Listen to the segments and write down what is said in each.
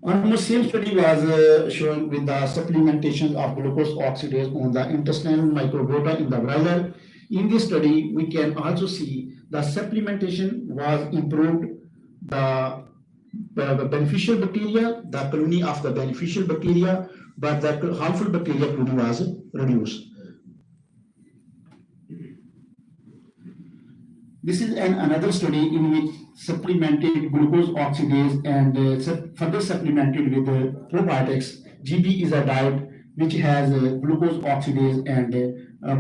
Almost same study was shown with the supplementation of glucose oxidase on the intestinal microbiota in the broiler. In this study, we can also see the supplementation was improved the, the beneficial bacteria, the colony of the beneficial bacteria, but the harmful bacteria colony was reduced. This is another study in which supplemented glucose oxidase and further supplemented with probiotics. GB is a diet which has glucose oxidase and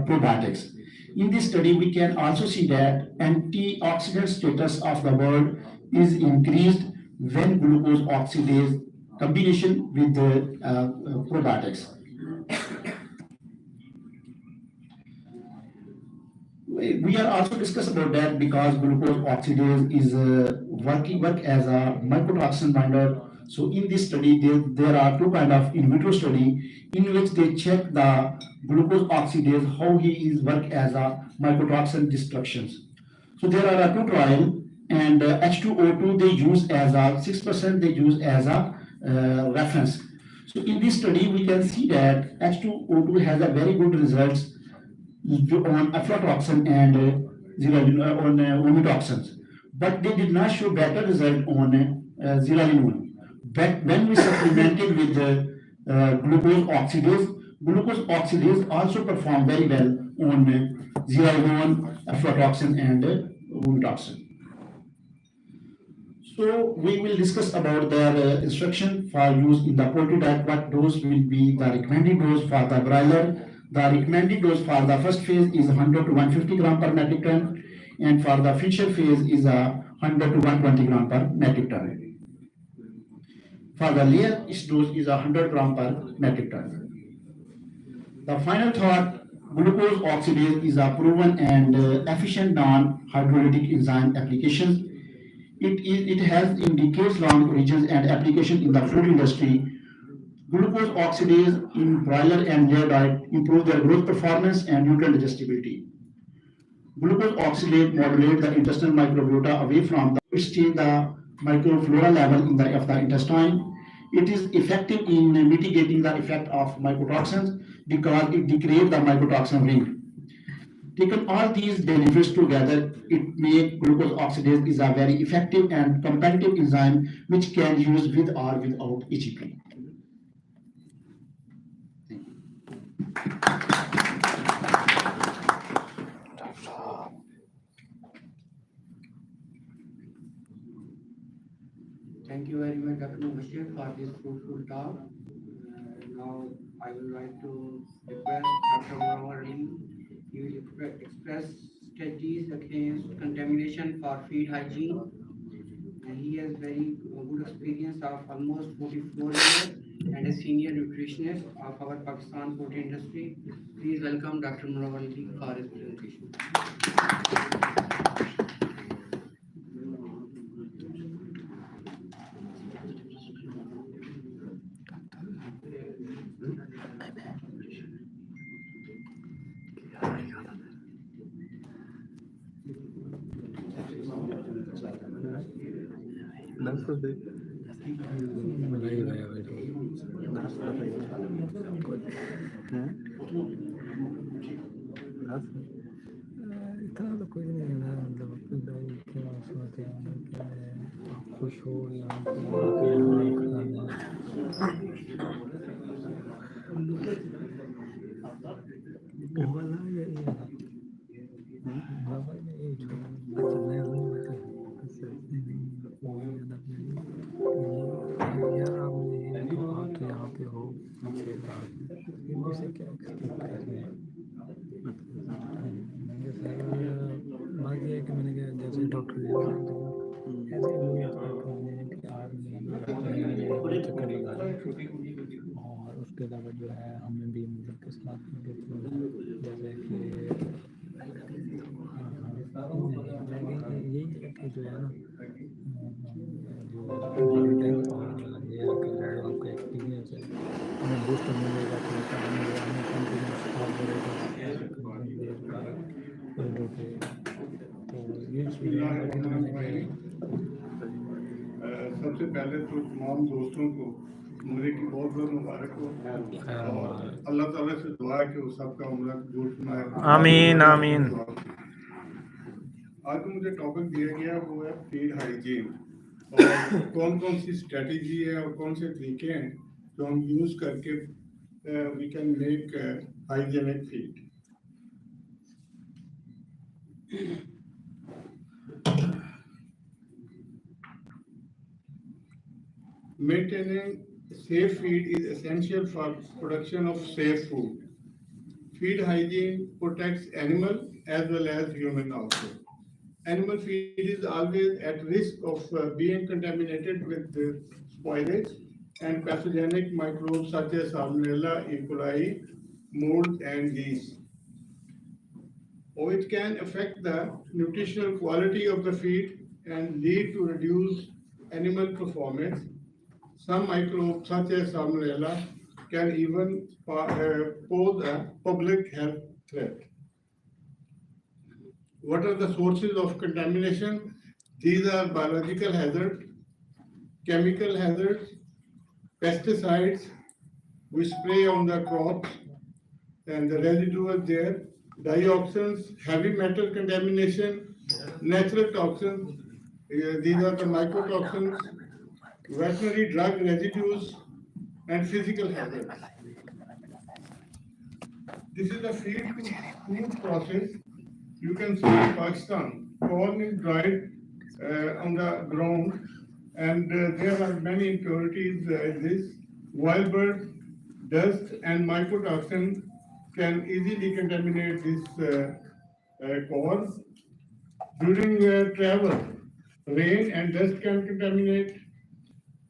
probiotics. In this study, we can also see that antioxidant status of the world is increased when glucose oxidase combination with the probiotics. We are also discuss about that because glucose oxidase is work as a mycotoxin binder. So in this study, there are two kind of in vitro study in which they check the glucose oxidase how he is work as a mycotoxin destructions. So there are two trial and H2O2 they use as a 6% they use as a reference. So in this study, we can see that H2O2 has a very good results on aflatoxin and on vomitoxins, but they did not show better result on zearalenone. But when we supplemented with glucose oxidase also perform very well on zearalenone, aflatoxin, and vomitoxin. So we will discuss about their instruction for use in the poultry diet. What dose will be the recommended dose for the broiler? The recommended dose for the first phase is 100 to 150 gram per metric ton, and for the finishing phase is 100 to 120 gram per metric ton. For the layer, its dose is 100 gram per metric ton. The final thought, glucose oxidase is a proven and efficient non-hydrolytic enzyme application. It has in decades-long origins and application in the food industry. Glucose oxidase in broiler and layer diet improve their growth performance and nutrient digestibility. Glucose oxidase modulate the intestinal microbiota away from the change the microflora level in of the intestine. It is effective in mitigating the effect of mycotoxins because it degrades the mycotoxin ring. Taken all these benefits together, it makes glucose oxidase is a very effective and competitive enzyme which can use with or without EGP. Thank you very much, Dr. Bashir, for this fruitful talk. Now, I would like to request Dr. Muhammad Ali. He will express strategies against contamination for feed hygiene. And he has very good experience of almost 44 years and a senior nutritionist of our Pakistan food industry. Please welcome Dr. Muhammad Ali for his presentation. इतना तो कोई नहीं है मतलब क्या सोचते हैं कि खुश हो या यहाँ पे हो क्या बात ये है कि मैंने क्या जैसे डॉक्टर चक्कर लगा और उसके अलावा जो है हमें भी मतलब के साथ जैसे कि यही है कि जो है ना जो आपका एक्सपीरियंस है हमें बूस्ट मिलेगा सबसे पहले तो तमाम दोस्तों को उम्र की बहुत बहुत मुबारक हो और अल्लाह ताला से दुआ है कि वो सबका उम्र दूर सुनाए। आमीन आमीन। आज मुझे टॉपिक दिया गया वो है फीड हाइजीन और कौन कौन सी स्ट्रेटजी है और कौन से तरीके हैं जो हम यूज करके we can make hygienic feed. Maintaining safe feed is essential for production of safe food. Feed hygiene protects animal as well as human also. Animal feed is always at risk of being contaminated with spoilage and pathogenic microbes such as Salmonella, E. coli, mold, and yeast. Or it can affect the nutritional quality of the feed and lead to reduced animal performance. Some microbes such as Salmonella can even pose a public health threat. What are the sources of contamination? These are biological hazards, chemical hazards, pesticides we spray on the crops and the residuals there, dioxins, heavy metal contamination, natural toxins, these are the mycotoxins, veterinary drug residues, and physical hazards. This is the feed to food process. You can see in Pakistan, corn is dried on the ground, and there are many impurities in this. Wild bird, dust, and mycotoxin can easily contaminate this corn. During travel, rain and dust can contaminate.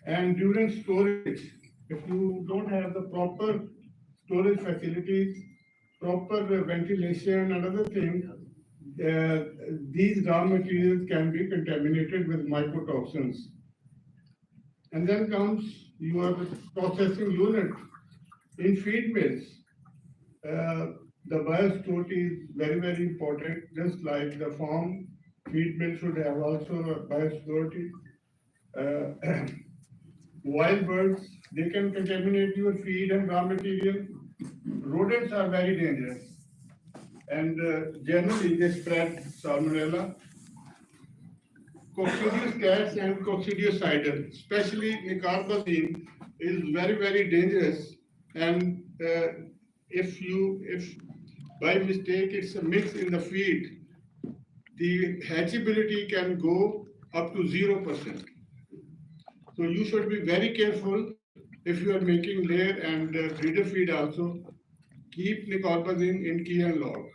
And during storage, if you don't have the proper storage facilities, proper ventilation and other things, these raw materials can be contaminated with mycotoxins. And then comes your processing unit. In feed mills, the biosecurity is very, very important, just like the farm feed mill should have also a biosecurity. Wild birds, they can contaminate your feed and raw material. Rodents are very dangerous and generally they spread Salmonella. Coccidious cats and coccidiocidal, especially nicarbazine, is very, very dangerous. And if by mistake it's a mix in the feed, the hatchability can go up to 0%. So you should be very careful if you are making layer and breeder feed also. Keep nicarbazine in key and log.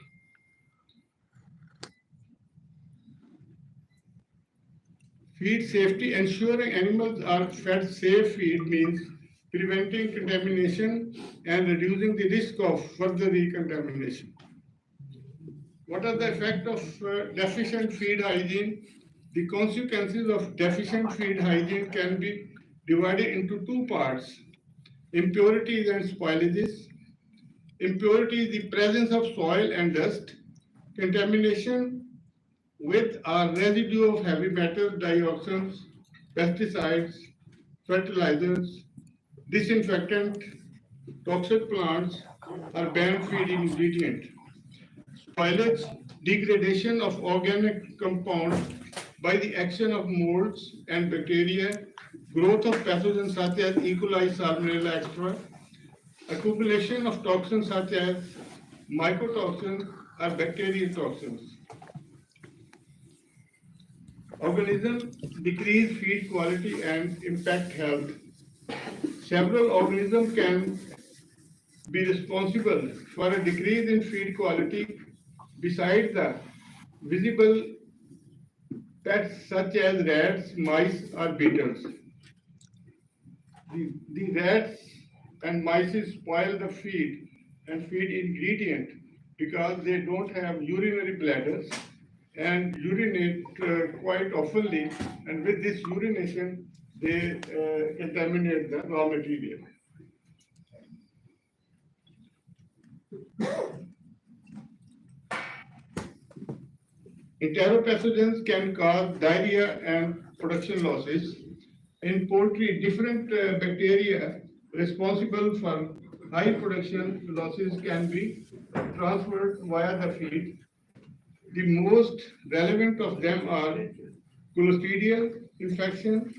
Feed safety, ensuring animals are fed safe feed means preventing contamination and reducing the risk of further recontamination. What are the effects of deficient feed hygiene? The consequences of deficient feed hygiene can be divided into two parts: impurities and spoilages. Impurity is the presence of soil and dust, contamination with a residue of heavy metals, dioxins, pesticides, fertilizers, disinfectant, toxic plants, or banned feed ingredient. Spoilage, degradation of organic compounds by the action of molds and bacteria, growth of pathogens such as E. coli, Salmonella, etc., accumulation of toxins such as mycotoxins or bacterial toxins. Organisms decrease feed quality and impact health. Several organisms can be responsible for a decrease in feed quality besides the visible pests such as rats, mice, or beetles. The rats and mice spoil the feed and feed ingredient because they don't have urinary bladders and urinate quite oftenly, and with this urination they contaminate the raw material. Enteropathogens can cause diarrhea and production losses. in poultry, different bacteria responsible for high production losses can be transferred via the feed. The most relevant of them are clostridial infection,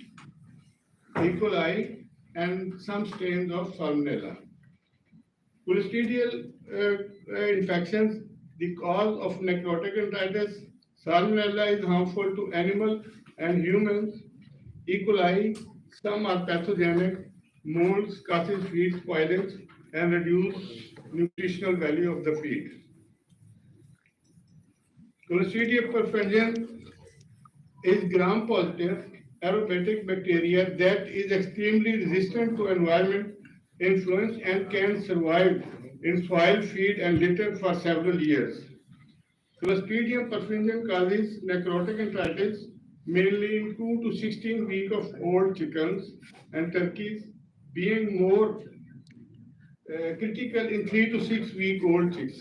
E. coli, and some strains of Salmonella. Clostridial infections, the cause of necrotic enteritis. Salmonella is harmful to animals and humans. E. coli, some are pathogenic. Molds causes feed spoilage and reduce nutritional value of the feed. Clostridium perfringens is gram-positive aerobatic bacteria that is extremely resistant to environment influence and can survive in soil, feed, and litter for several years. Clostridium perfringens causes necrotic enteritis mainly in 2 to 16 weeks of old chickens and turkeys, being more critical in 3 to 6 week old chicks.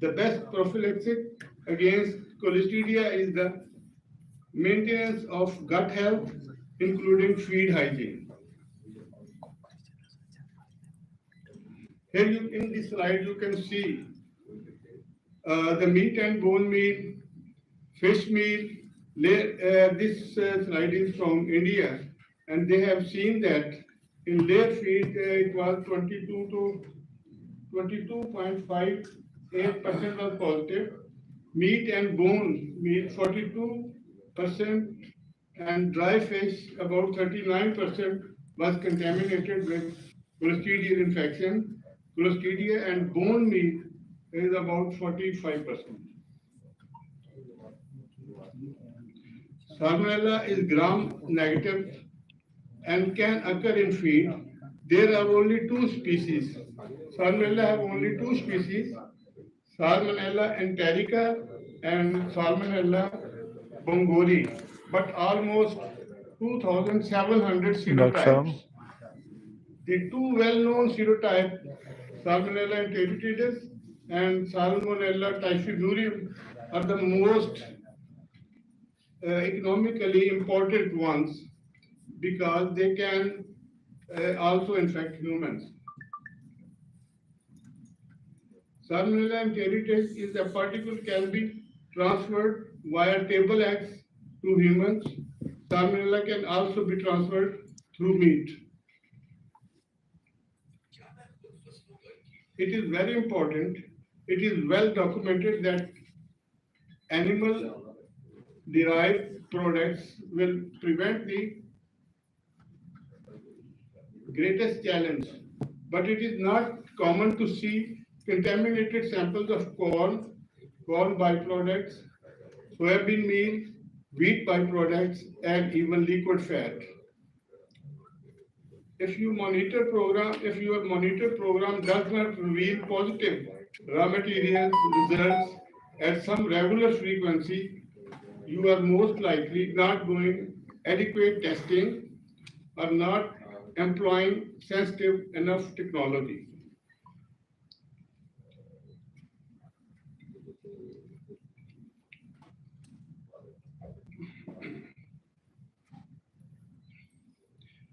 The best prophylaxis against clostridia is the maintenance of gut health, including feed hygiene. Here in this slide you can see the meat and bone meal, fish meal. This slide is from India, and they have seen that in their feed it was 22 to 22.58% was positive. Meat and bone meat 42%, and dry fish about 39% was contaminated with clostridial infection. Clostridia and bone meat is about 45%. Salmonella is gram-negative and can occur in feed. There are only 2 species. Salmonella have only 2 species, Salmonella enterica and Salmonella bongori, but almost 2,700 serotypes. The 2 well-known serotypes, Salmonella enteritidis and Salmonella typhimurium, are the most economically important ones because they can also infect humans. Salmonella enteritis is a particle can be transferred via table eggs to humans. Salmonella can also be transferred through meat. It is very important. It is well documented that animal-derived products will prevent the greatest challenge, but it is not common to see contaminated samples of corn byproducts, soybean meal, wheat byproducts, and even liquid fat. If your monitor program does not reveal positive raw materials results at some regular frequency, you are most likely not doing adequate testing or not employing sensitive enough technology.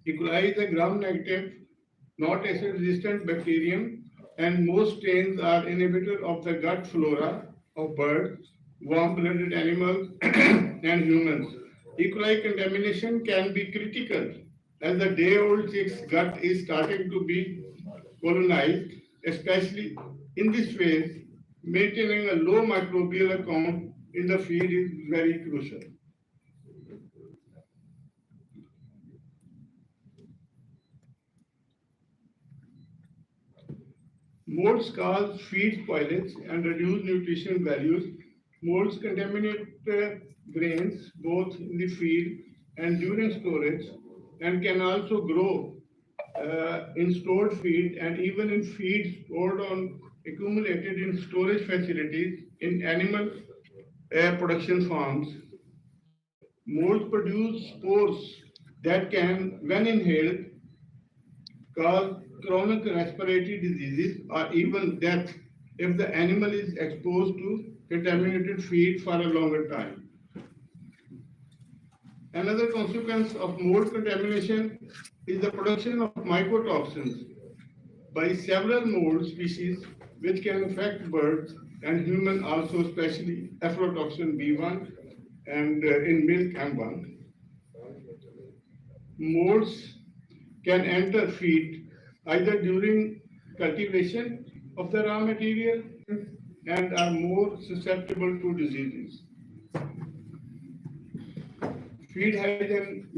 E. coli is a gram-negative, not acid-resistant bacterium, and most strains are inhibitor of the gut flora of birds, warm-blooded animals, and humans. E. coli contamination can be critical as the day-old chick's gut is starting to be colonized, especially in this phase. Maintaining a low microbial count in the feed is very crucial. Molds cause feed spoilage and reduce nutrition values. Molds contaminate grains both in the feed and during storage, and can also grow in stored feed and even in feed stored on accumulated in storage facilities in animal production farms. Molds produce spores that can, when inhaled, cause chronic respiratory diseases or even death if the animal is exposed to contaminated feed for a longer time. Another consequence of mold contamination is the production of mycotoxins by several mold species which can affect birds and human also, especially aflatoxin B1 and in milk M1. Molds can enter feed either during cultivation of the raw material and are more susceptible to diseases. Feed hygiene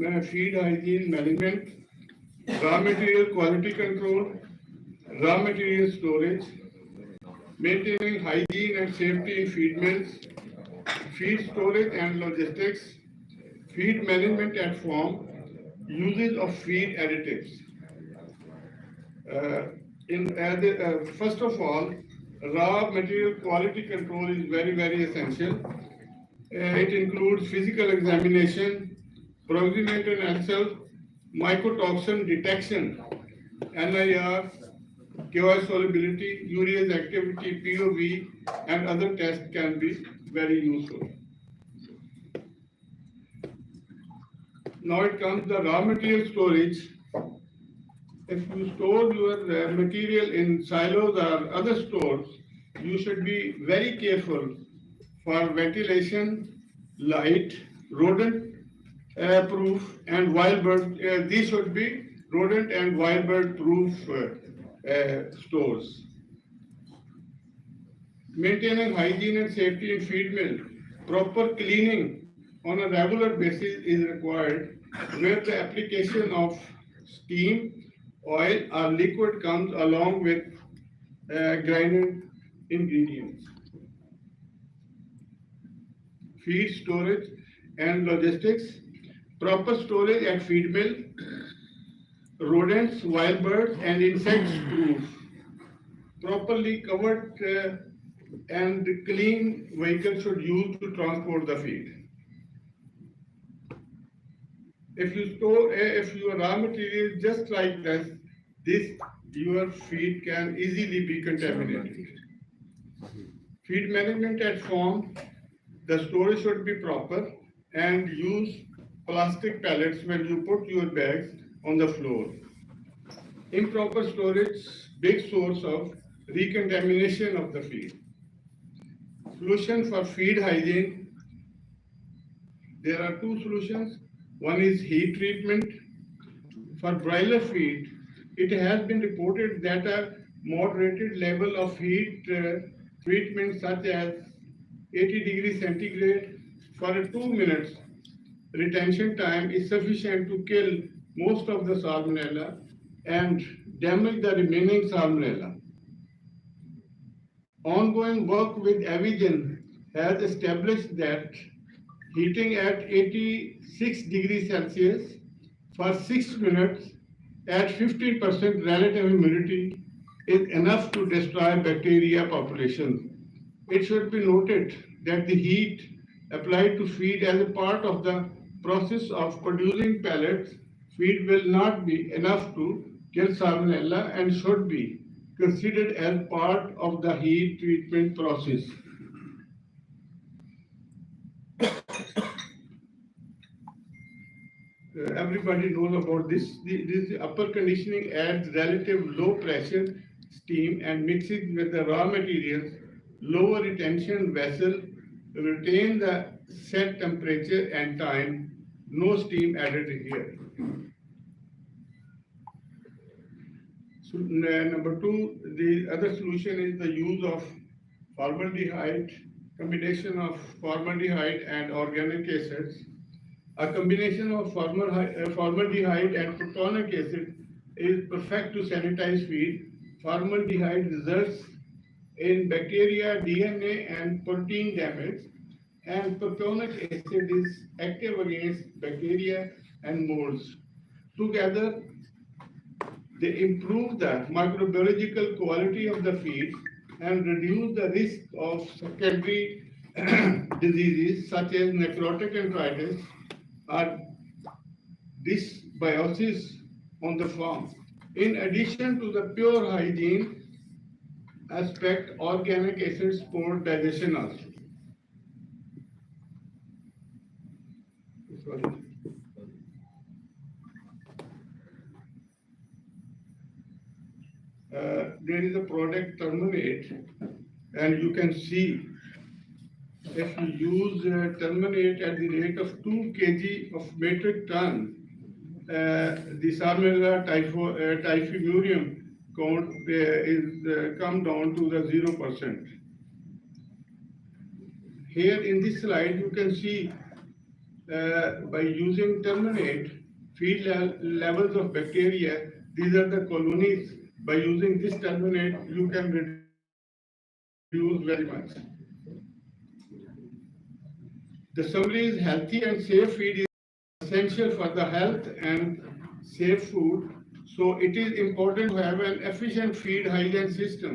management, raw material quality control, raw material storage, maintaining hygiene and safety in feed mills, feed storage and logistics, feed management at farm, uses of feed additives. First of all, raw material quality control is very, very essential. It includes physical examination, proximate analysis, mycotoxin detection, NIR, KY solubility, urease activity, POV, and other tests can be very useful. Now it comes the raw material storage. If you store your material in silos or other stores, you should be very careful for ventilation, light, rodent proof, and wild bird. These should be rodent and wild bird proof stores. Maintaining hygiene and safety in feed mill. Proper cleaning on a regular basis is required where the application of steam, oil or liquid comes along with grinded ingredients. Feed storage and logistics. Proper storage at feed mill. Rodents, wild birds and insects proof. Properly covered and clean vehicle should use to transport the feed. If your raw material is just like this, your feed can easily be contaminated. Feed management at farm, the storage should be proper and use plastic pallets when you put your bags on the floor. Improper storage, big source of recontamination of the feed. Solution for feed hygiene. There are two solutions. One is heat treatment. For broiler feed, it has been reported that a moderated level of heat treatment such as 80 degrees centigrade for 2 minutes retention time is sufficient to kill most of the salmonella and damage the remaining salmonella. Ongoing work with Avigen has established that heating at 86 degrees Celsius for 6 minutes at 50% relative humidity is enough to destroy bacteria populations. It should be noted that the heat applied to feed as a part of the process of producing pellets, feed will not be enough to kill salmonella and should be considered as part of the heat treatment process. Everybody knows about this. This upper conditioning adds relative low pressure steam and mixes with the raw materials, lower retention vessel, retain the set temperature and time, no steam added here. So, number two, the other solution is the use of formaldehyde, combination of formaldehyde and organic acids. A combination of formaldehyde and protonic acid is perfect to sanitize feed. Formaldehyde results in bacteria, DNA and protein damage, and protonic acid is active against bacteria and molds. Together, they improve the microbiological quality of the feed and reduce the risk of secondary diseases such as necrotic enteritis or dysbiosis on the farm. In addition to the pure hygiene aspect, organic acids support digestion also. Sorry. there is a product terminate, and you can see if you use terminate at the rate of 2 kg of metric ton, the Salmonella typhimurium count is come down to the 0%. Here in this slide, you can see by using terminate feed levels of bacteria. These are the colonies. By using this terminate, you can reduce very much. The summary is healthy and safe feed is essential for the health and safe food. So it is important to have an efficient feed hygiene system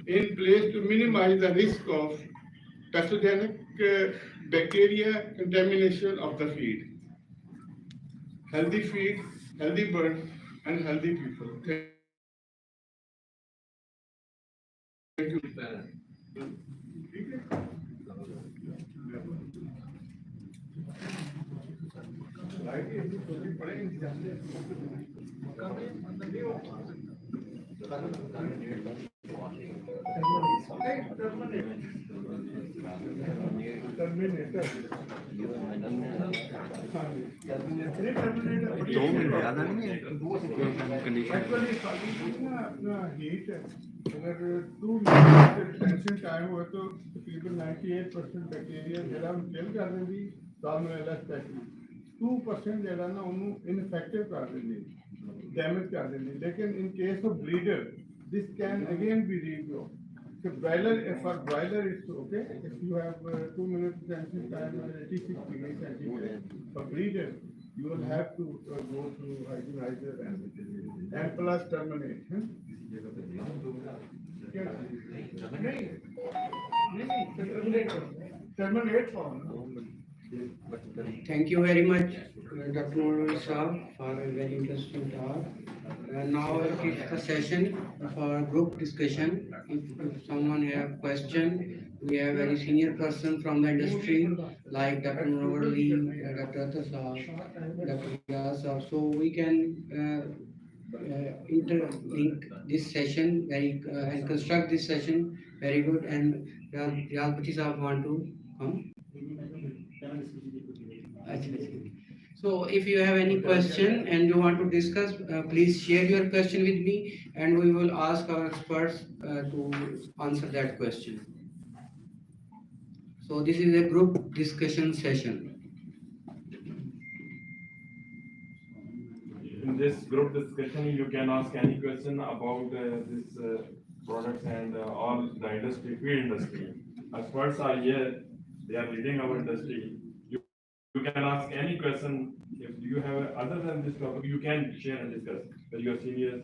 in place to minimize the risk of pathogenic bacteria contamination of the feed. Healthy feed, healthy birds, and healthy people. Thank you. अगर 2 minute retention time हो तो तकरीबन 98% bacteria ਜਿਹੜਾ ਉਹਨੂੰ ਕਿਲ ਕਰ ਦਿੰਦੀ ਸਾਲਮੋਨੈਲਾ specially 2% ਜਿਹੜਾ ਨਾ ਉਹਨੂੰ ਇਨਫੈਕਟਿਵ ਕਰ ਦਿੰਦੀ ਡੈਮੇਜ ਕਰ ਦਿੰਦੀ ਲੇਕਿਨ in case of breeder this can again be regrown. So broiler, for broiler it's okay if you have 2 minutes retention time at 86 degrees centigrade. For breeder you will have to go through hygienizer and plus terminate. Terminate form. Thank you very much, Dr. Noor Saab, for a very interesting talk. Now it is the session for group discussion. If someone have question, we have very senior person from the industry like Dr. Noor Ali, Dr. Atta Saab, Dr. Yas Saab. So we can interlink this session and construct this session very good. And Riyalpati Saab want to come. So if you have any question and you want to discuss, please share your question with me and we will ask our experts to answer that question. So this is a group discussion session. In this group discussion, you can ask any question about this products and all the industry, feed industry. Experts are here, they are leading our industry. You can ask any question. If you have other than this topic, you can share and discuss with your seniors,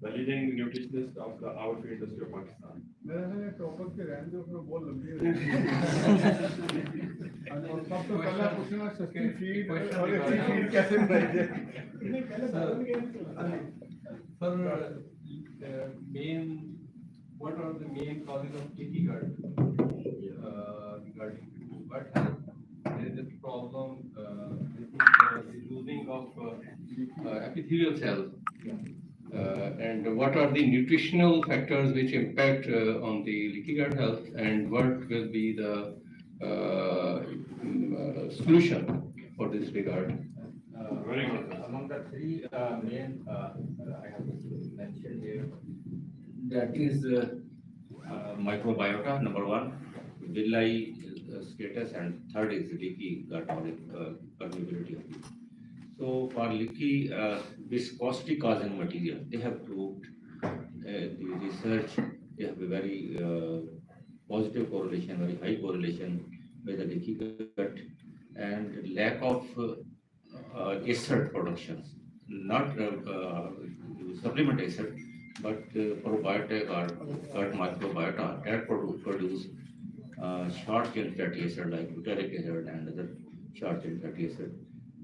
the leading nutritionist of our feed industry of Pakistan. मेरा topic के रहने दो फिर बहुत लंबी हो जाएगी और सबसे पहला पूछना सस्ती फीड और अच्छी फीड कैसे बनाई जाए what are the main causes of leaky gut regarding to gut health? There is a problem with the losing of epithelial cells. And what are the nutritional factors which impact on the leaky gut health, and what will be the solution for this regard? Very good. Among the three main I have mentioned here, that is microbiota, number one, villi status, and third is leaky gut or permeability of it. So for leaky viscosity causing material, they have proved the research, they have a very positive correlation, very high correlation with the leaky gut and lack of acid productions, not supplement acid, but probiotic or gut microbiota that produce short chain fatty acid like butyric acid and other short chain fatty acid.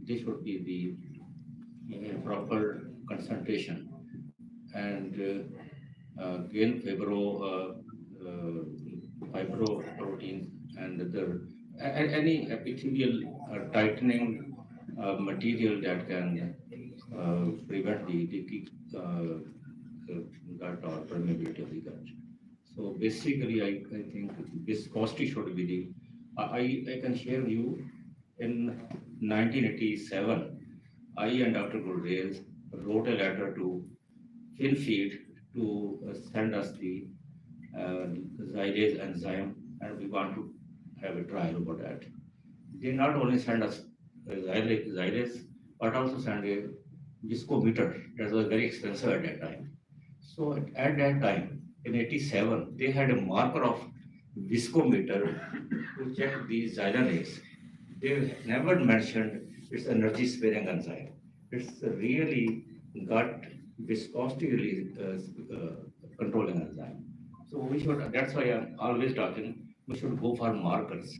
This should be the proper concentration, and gain fibroproteins and other any epithelial tightening material that can prevent the leaky gut or permeability of the gut. So basically, I think viscosity should be the. I can share with you in 1987, I and Dr. Gurdev wrote a letter to FinFeed to send us the Zylase enzyme, and we want to have a trial about that. They not only send us Zylase, but also send a viscometer that was very expensive at that time. So at that time, in 87, they had a marker of viscometer to check the xylulase. They never mentioned its energy sparing enzyme. It's really gut viscosity release, controlling enzyme. So we should, that's why I'm always talking, we should go for markers,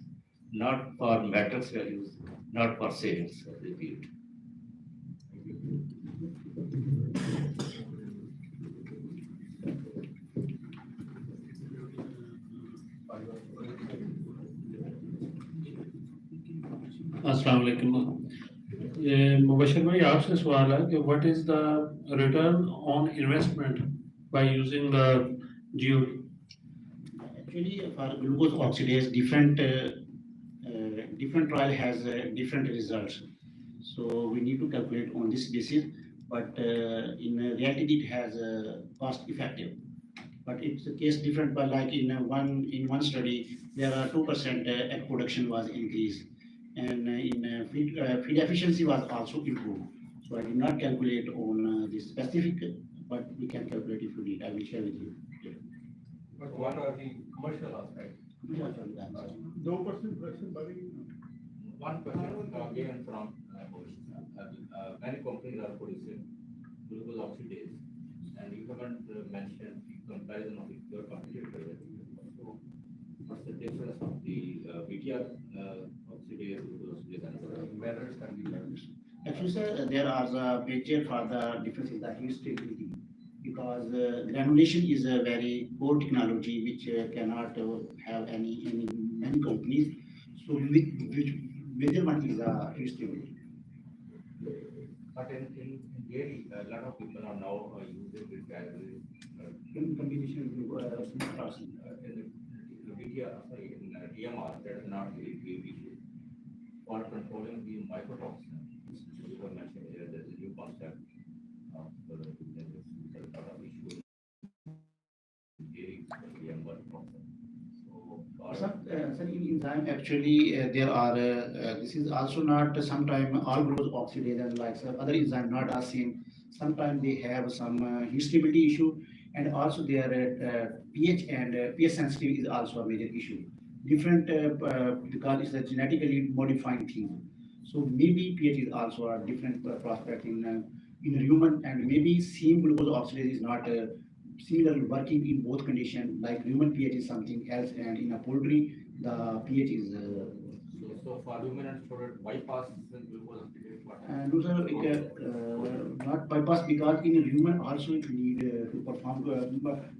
not for matrix values, not for savings, repeat. Assalamualaikum. Mubashir bhai, आपसे सवाल है कि what is the return on investment by using the GOD? Actually, for glucose oxidase, different trial has different results. So we need to calculate on this basis, but in reality it has cost effective. But it's a case different, but like in one study, there are 2% egg production was increased, and in feed efficiency was also improved. So I did not calculate on this specific, but we can calculate if you need. I will share with you. But what are the commercial aspects? 2% production बढ़ेगी. One question given from many companies are producing glucose oxidase, and you haven't mentioned the comparison of your competitors. So, what's the difference of the BTR oxidase, glucose oxidase, and methods can be learned? Actually, sir, there are the major for the difference in the heat stability, because granulation is a very core technology which cannot have many companies. So which major one is heat stability. But in dairy, a lot of people are now using this category In combination with in the BTR, sorry, in DMR, that is not the big issue. For controlling the mycotoxin, you were mentioning here, there's a new concept of there's a lot of issue in dairy, DMR toxin. So, Sir, in enzyme actually there are this is also not sometime all glucose oxidase and like other enzyme not are same. Sometimes they have some heat stability issue, and also their pH and pH sensitivity is also a major issue. Different because it's a genetically modifying thing. So maybe pH is also a different prospect in human, and maybe same glucose oxidase is not similar working in both conditions. Like human pH is something else, and in a poultry the pH is. so for ruminants, should it bypass the glucose oxidase? Those are not bypass, because in a human also it need to perform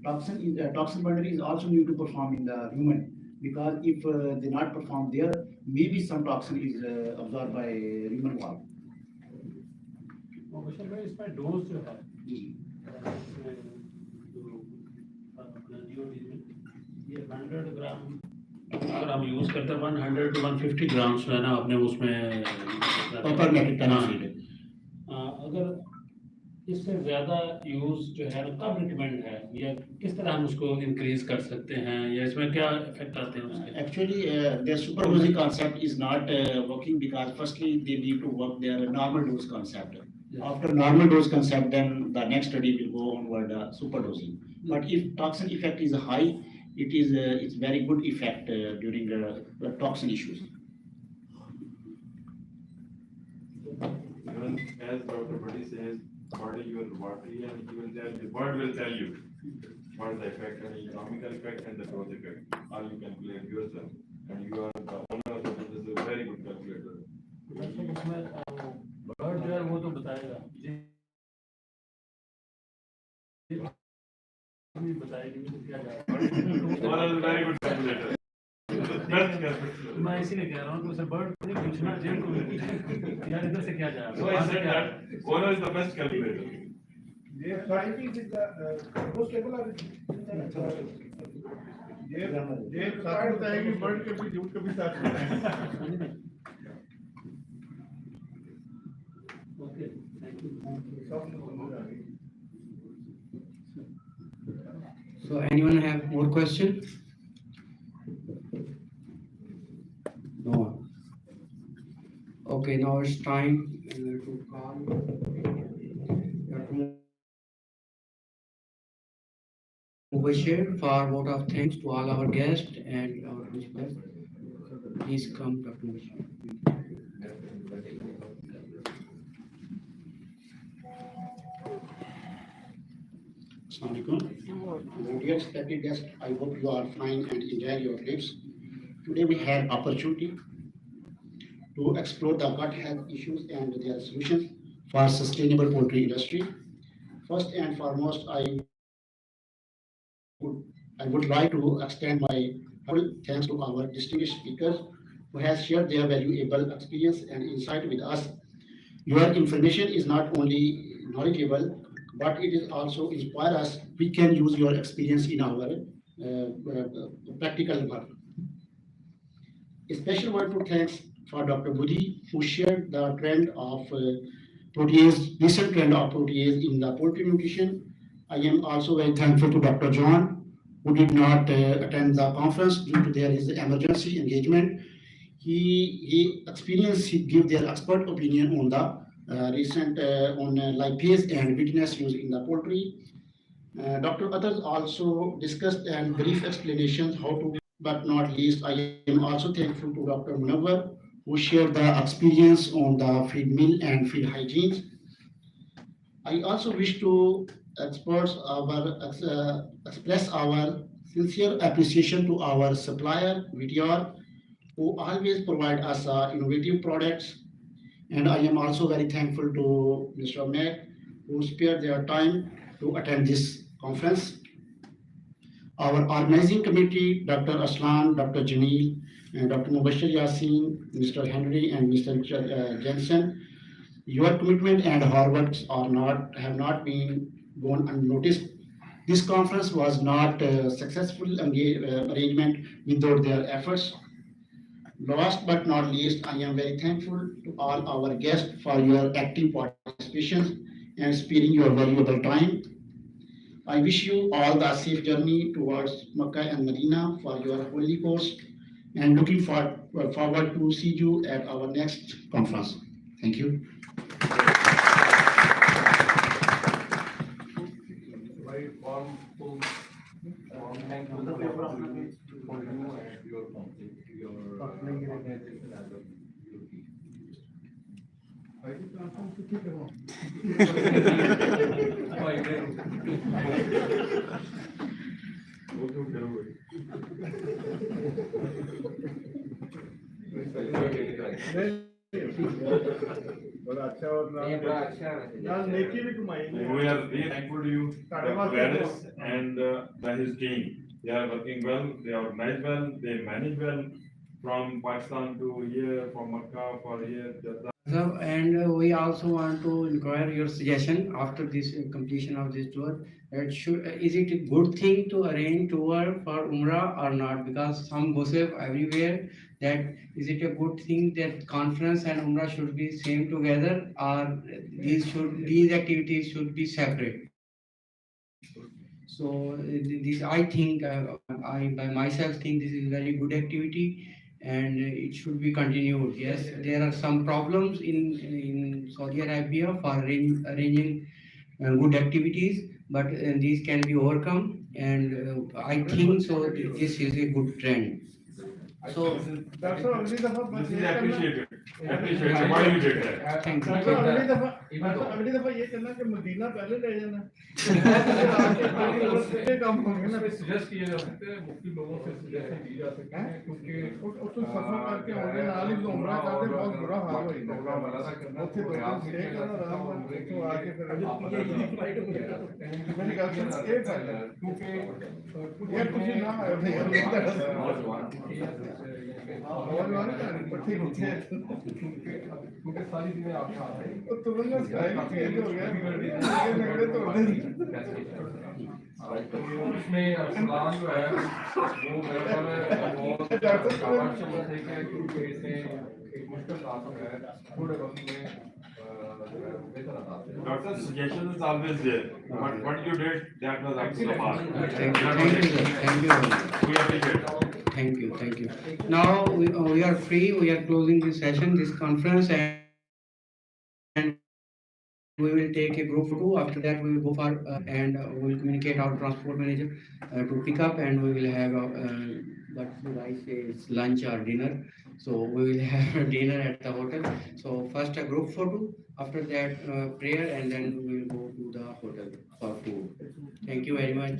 toxin boundary is also need to perform in the human, because if they not perform there, maybe some toxin is absorbed by human wall. Mubashar भाई, इसमें dose जो है ये 100 ग्राम अगर हम use करते हैं 100 to 150 ग्राम जो है ना अपने उसमें Proper metric ton हाँ। feed. अगर इससे ज्यादा यूज जो है कब रिकमेंड है, या किस तरह हम उसको इंक्रीज कर सकते हैं, या इसमें क्या इफेक्ट आते हैं उसके? Actually, their superdosing concept is not working, because firstly they need to work their normal dose concept. After normal dose concept, then the next study will go onward superdosing. But if toxin effect is high, it is it's very good effect during the toxin issues. Even as Dr. Badi says, body your body, and he will tell you, bird will tell you what is the effect, and economical effect and the dose effect. All you calculate yourself, and you are the owner of the business, is a very good calculator. Bird जो है वो तो बताएगा, बताएगी क्या All is very good calculator. Best calculator. मैं इसीलिए कह रहा हूँ कि उसे बर्ड को नहीं पूछना, जेल को नहीं पूछना, यार इधर से क्या जाएगा, So I said that owner is the best calculator. ये सारी चीज कंपोस्टेबल आ ये साथ बताएगी बर्ड कभी जूट कभी साथ बताएगी Okay, thank you. So anyone have more question? No one. Okay, now it's time to call Dr. Mubashir for vote of thanks to all our guests and our principals. Please come, Dr. Mubashir. Assalamualaikum. Dear respected guests, I hope you are fine and enjoy your trips. Today we had opportunity to explore the gut health issues and their solutions for sustainable poultry industry. First and foremost, I would like to extend my full thanks to our distinguished speakers who has shared their valuable experience and insight with us. Your information is not only knowledgeable, but it is also inspire us. We can use your experience in our practical work. A special word to thanks for Dr. Budi, who shared the trend of protease, recent trend of protease in the poultry nutrition. I am also very thankful to Dr. John, who did not attend the conference due to their his emergency engagement. He experienced, he give their expert opinion on the recent on lipase and witness used in the poultry. Dr. Others also discussed and brief explanations how to, but not least, I am also thankful to Dr. Munawar, who shared the experience on the feed mill and feed hygiene. I also wish to express our sincere appreciation to our supplier, VTR, who always provide us innovative products. And I am also very thankful to Mr. Ahmed, who spared their time to attend this conference. Our organizing committee, Dr. Aslan, Dr. Jamil, and Dr. Mubashir Yassin, Mr. Henry, and Mr. Jensen, your commitment and hard works have not been gone unnoticed. This conference was not a successful arrangement without their efforts. Last but not least, I am very thankful to all our guests for your active participation and sparing your valuable time. I wish you all the safe journey towards Makkah and Medina for your holy course, and looking forward to see you at our next conference. Thank you. Very warm thank you for you and your company, your organization as a बड़ा अच्छा और यार नेकी भी कमाई We are really thankful to you, Polaris and his team. They are working well, they organize well, they manage well from Pakistan to here, from Makkah for here, Jeddah. And we also want to inquire your suggestion after this completion of this tour. Is it a good thing to arrange tour for Umrah or not? Because some gossip everywhere that is it a good thing that conference and Umrah should be same together, or these activities should be separate. So this I think I by myself think this is very good activity and it should be continued. Yes, there are some problems in Saudi Arabia for arranging good activities, but these can be overcome, and I think so. This is a good trend. So doctor अगली दफा This is appreciated. Appreciated. Why you did that? thank you. Doctor अगली दफा ये करना कि Medina पहले ले जाना ये काम होंगे ना सजेस्ट किए जा सकते हैं मुख्य लोगों से सजेशन दी जा सकते हैं क्योंकि उसको सफर करके होंगे नाल ही उम्रा करके बहुत बुरा हाल हो जाएगा प्रोग्राम वाला करना ਉੱਥੇ ਦੋ ਦਿਨ स्टे करना आराम से तो आके फिर मैंने कहा कि ये फायदा है क्योंकि ये कुछ ना नौजवान और वाले पट्टी होते हैं क्योंकि सारी चीजें आपके हाथ में तो तुरंत उसमें सलाम जो है वो मेरे एक मुश्किल काम है थोड़े वक्त में बेहतर अंदाज से Doctor, suggestion is always there, but what you did, that was up to the mark. Thank you, sir. Thank you. We appreciate. Thank you. Now we are free. We are closing this session, this conference, and we will take a group photo. After that, we will go for and we will communicate our transport manager to pick up, and we will have what should I say? It's lunch or dinner. So we will have dinner at the hotel. So first a group photo. After that, prayer, and then we will go to the hotel for food. Thank you very much.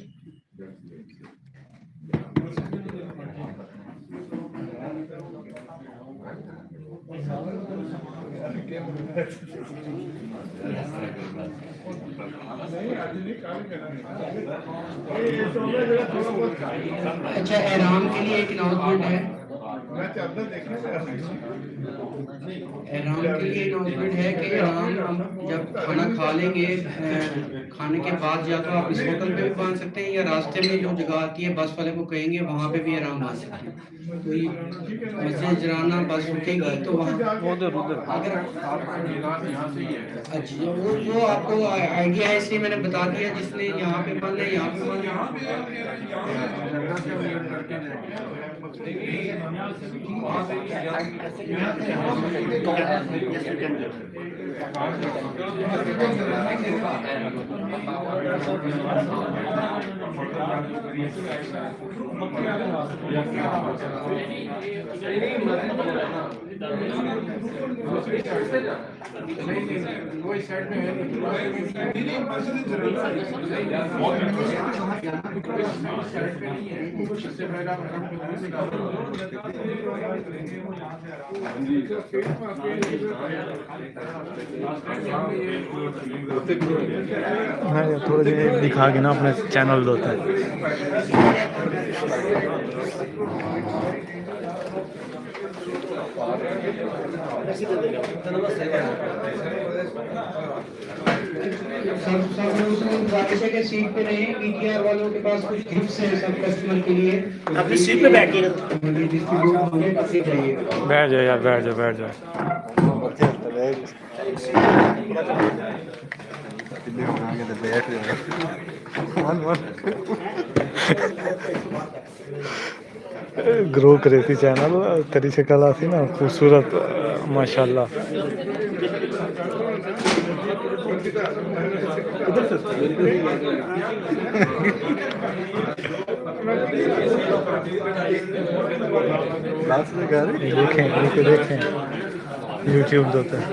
अच्छा, एहराम के लिए एक announcement है। एहराम के लिए announcement है कि हम जब खाना खा लेंगे, खाने के बाद या तो आप इस होटल पे भी बांध सकते हैं, या रास्ते में जो जगह आती है बस वाले को कहेंगे वहाँ पे भी एहराम बांध सकते हैं। तो ये मस्जिद जराना बस रुकेगी तो वहाँ अगर अच्छा वो आपको आइडिया है, इसलिए मैंने बता दिया, जिसने यहाँ पे बांधना है यहाँ पे बांधना। थोड़े दिन दिखा के ना अपने चैनल होता है। सब लोग गुजारिश है कि सीट पे रहें। पीटीआर वालों के पास कुछ गिफ्ट्स हैं सब कस्टमर के लिए। अपनी सीट पे बैठिएगा। बैठ जाओ यार, बैठ जाओ, बैठ जाओ। ग्रो करे थी चैनल, तेरी शक्ल आती ना खूबसूरत माशाल्लाह। देखें देखें यूट्यूब होता है।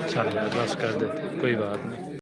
चल बस कर दे, कोई बात नहीं।